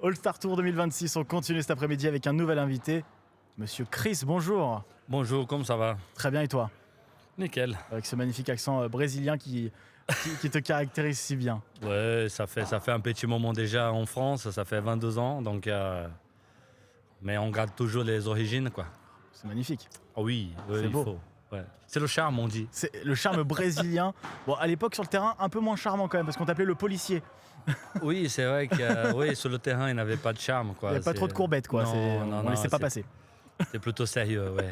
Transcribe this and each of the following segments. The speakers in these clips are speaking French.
All-Star Tour 2026, on continue cet après-midi avec un nouvel invité. Monsieur Chris, bonjour. Bonjour, comment ça va? Très bien, et toi? Nickel. Avec ce magnifique accent brésilien qui te caractérise si bien. Ouais, ça fait un petit moment déjà en France, ça fait 22 ans, donc mais on garde toujours les origines, quoi. C'est magnifique. Oh oui, C'est il beau. faut. Ouais. C'est le charme, on dit. C'est le charme brésilien. Bon, à l'époque, sur le terrain, un peu moins charmant quand même, parce qu'on t'appelait le policier. Oui, c'est vrai que oui, sur le terrain, il n'avait pas de charme, quoi. Il n'y avait pas trop de courbettes, quoi. On ne laissait pas passer. C'est plutôt sérieux, ouais.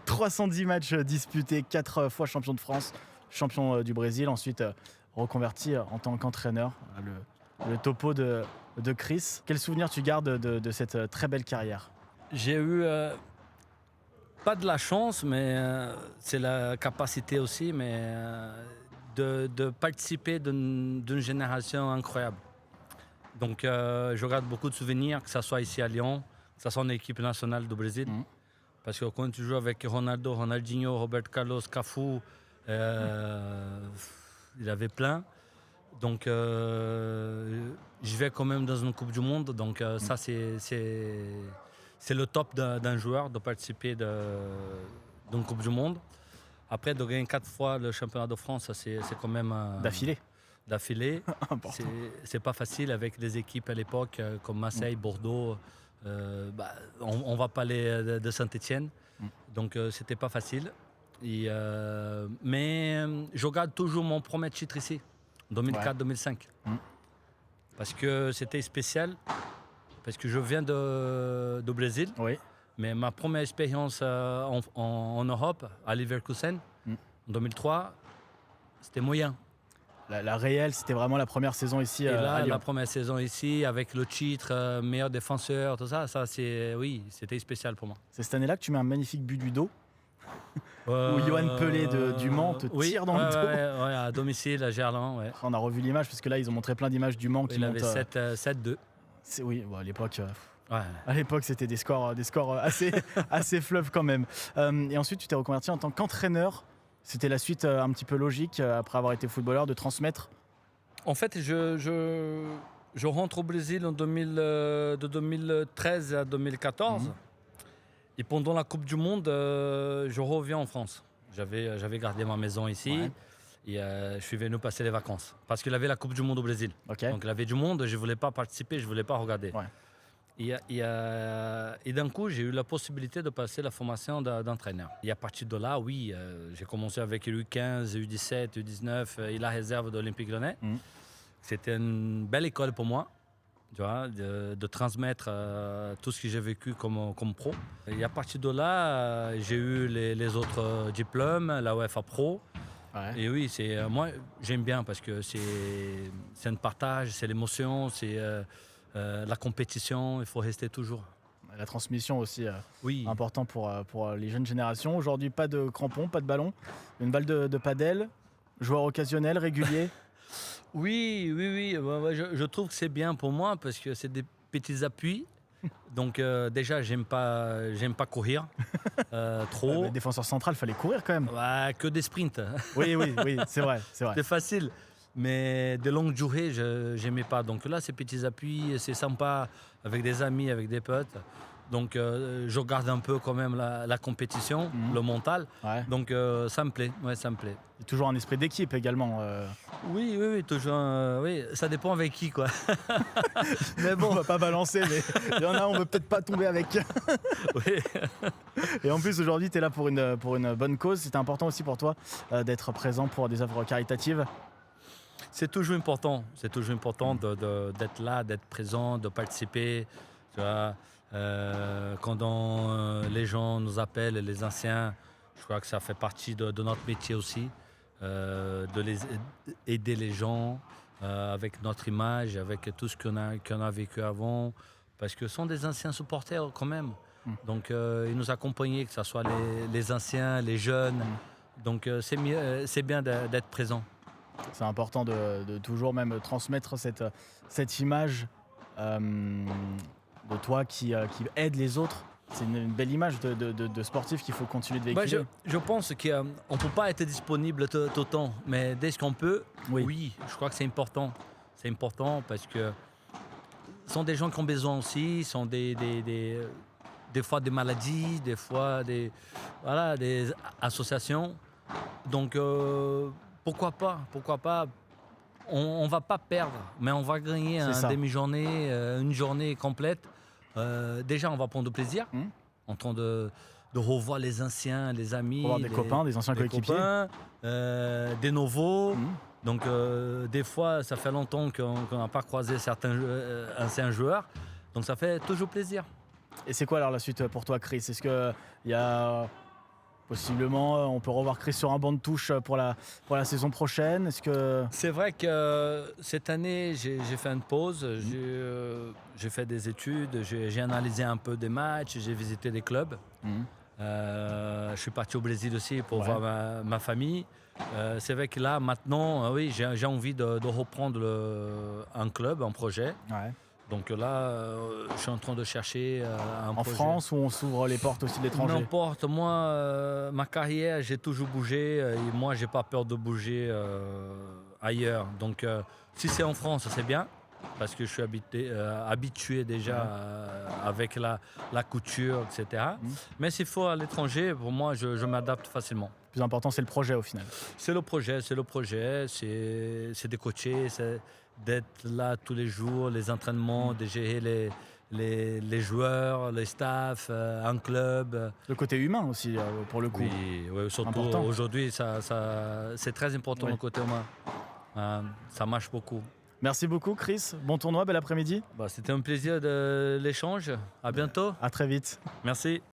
310 matchs disputés, 4 fois champion de France, champion du Brésil, ensuite reconverti en tant qu'entraîneur. Le topo de Chris. Quel souvenir tu gardes de cette très belle carrière? J'ai eu pas de la chance, mais c'est la capacité aussi, mais de participer d'une génération incroyable. Donc je garde beaucoup de souvenirs, que ce soit ici à Lyon, que ce soit en équipe nationale du Brésil. Parce que quand tu joues avec Ronaldo, Ronaldinho, Roberto Carlos, Cafu, il avait plein. Donc je vais quand même dans une Coupe du Monde. Donc ça, c'est le top d'un joueur de participer d'une Coupe du Monde. Après, de gagner 4 fois le championnat de France, ça, c'est quand même... D'affilée. C'est pas facile avec des équipes à l'époque comme Marseille, Bordeaux. On va parler de Saint-Etienne. Donc c'était pas facile. Mais je regarde toujours mon premier titre ici, 2004-2005. Parce que c'était spécial. Parce que je viens du Brésil. Oui. Mais ma première expérience en Europe, à Leverkusen, en 2003, c'était moyen. La réelle, c'était vraiment la première saison ici à Lyon. La première saison ici, avec le titre, meilleur défenseur, tout ça, oui, c'était spécial pour moi. C'est cette année-là que tu mets un magnifique but du dos, où Yoann Pelé du Mans te tire dans le dos. Ouais, à domicile, à Gerland. Ouais. On a revu l'image, parce que là, ils ont montré plein d'images du Mans qui montent. Il avait 7-2. Oui, bon, à l'époque... Ouais. À l'époque, c'était des scores assez fleuves quand même. Et ensuite, tu t'es reconverti en tant qu'entraîneur. C'était la suite un petit peu logique, après avoir été footballeur, de transmettre. En fait, je rentre au Brésil de 2013 à 2014. Et pendant la Coupe du Monde, je reviens en France. J'avais gardé ma maison ici. Ouais. Et je suis venu passer les vacances. Parce qu'il avait la Coupe du Monde au Brésil. Okay. Donc il avait du monde, je ne voulais pas participer, je ne voulais pas regarder. Ouais. Et d'un coup, j'ai eu la possibilité de passer la formation d'entraîneur. Et à partir de là, oui, j'ai commencé avec U15, U17, U19 et la réserve de l'Olympique Lyonnais. C'était une belle école pour moi, tu vois, de transmettre tout ce que j'ai vécu comme pro. Et à partir de là, j'ai eu les autres diplômes, la UEFA Pro. Ouais. Et oui, moi, j'aime bien parce que c'est un partage, c'est l'émotion, c'est... la compétition, il faut rester toujours. La transmission aussi, oui. Important pour les jeunes générations. Aujourd'hui, pas de crampons, pas de ballon, une balle de padel, joueur occasionnel, régulier. Oui. Je trouve que c'est bien pour moi parce que c'est des petits appuis. Donc déjà, j'aime pas courir trop. Ouais, défenseur central, il fallait courir quand même. Ouais, que des sprints. Oui, c'est vrai. C'est facile. Mais de longue durée, je n'aimais pas. Donc là, ces petits appuis, c'est sympa avec des amis, avec des potes. Donc je garde un peu quand même la compétition, le mental. Ouais. Donc ça me plaît. Ouais, ça me plaît. Et toujours un esprit d'équipe également. Oui, toujours. Oui, ça dépend avec qui, quoi. Mais bon, on va pas balancer, mais il y en a, on veut peut-être pas tomber avec. Oui. Et en plus, aujourd'hui, tu es là pour une bonne cause. C'était important aussi pour toi d'être présent pour des œuvres caritatives. C'est toujours important d'être là, d'être présent, de participer. Tu vois, quand les gens nous appellent, les anciens, je crois que ça fait partie de notre métier aussi, d'aider les gens avec notre image, avec tout ce qu'on a vécu avant, parce que ce sont des anciens supporters quand même. Donc ils nous accompagnaient, que ce soit les anciens, les jeunes. Donc c'est bien d'être présent. C'est important de toujours même transmettre cette image de toi qui aide les autres. C'est une belle image de sportif qu'il faut continuer de véhiculer. Je pense qu'on ne peut pas être disponible tout le temps, mais dès qu'on peut, oui, je crois que c'est important. C'est important parce que Ce sont des gens qui ont besoin aussi, sont des fois des maladies, des fois des associations. Donc pourquoi pas. On ne va pas perdre, mais on va gagner une demi-journée, une journée complète. Déjà, on va prendre du plaisir en train de revoir les anciens, les amis. Revoir des copains, des anciens coéquipiers. Des nouveaux. Donc des fois, ça fait longtemps qu'on n'a pas croisé certains anciens joueurs. Donc ça fait toujours plaisir. Et c'est quoi alors la suite pour toi, Chris? Est-ce qu'il y a possiblement, on peut revoir Chris sur un banc de touche pour la saison prochaine? C'est vrai que cette année, j'ai fait une pause. J'ai fait des études, j'ai analysé un peu des matchs, j'ai visité des clubs. Je suis parti au Brésil aussi pour voir ma famille. C'est vrai que là, maintenant, oui, j'ai envie de reprendre un club, un projet. Ouais. Donc là, je suis en train de chercher un projet. En France, où on s'ouvre les portes aussi de l'étranger? N'importe. Moi, ma carrière, j'ai toujours bougé. Et moi, j'ai pas peur de bouger ailleurs. Donc, si c'est en France, c'est bien. Parce que je suis habitué déjà avec la couture, etc. Mais s'il faut à l'étranger, pour moi, je m'adapte facilement. Le plus important, c'est le projet au final. C'est le projet. C'est de coacher, c'est d'être là tous les jours, les entraînements, de gérer les joueurs, les staffs, un club. Le côté humain aussi, pour le coup. Oui, surtout aujourd'hui, c'est très important le côté humain. Ça marche beaucoup. Merci beaucoup, Chris. Bon tournoi, bel après-midi. C'était un plaisir de l'échange. À bientôt. À très vite. Merci.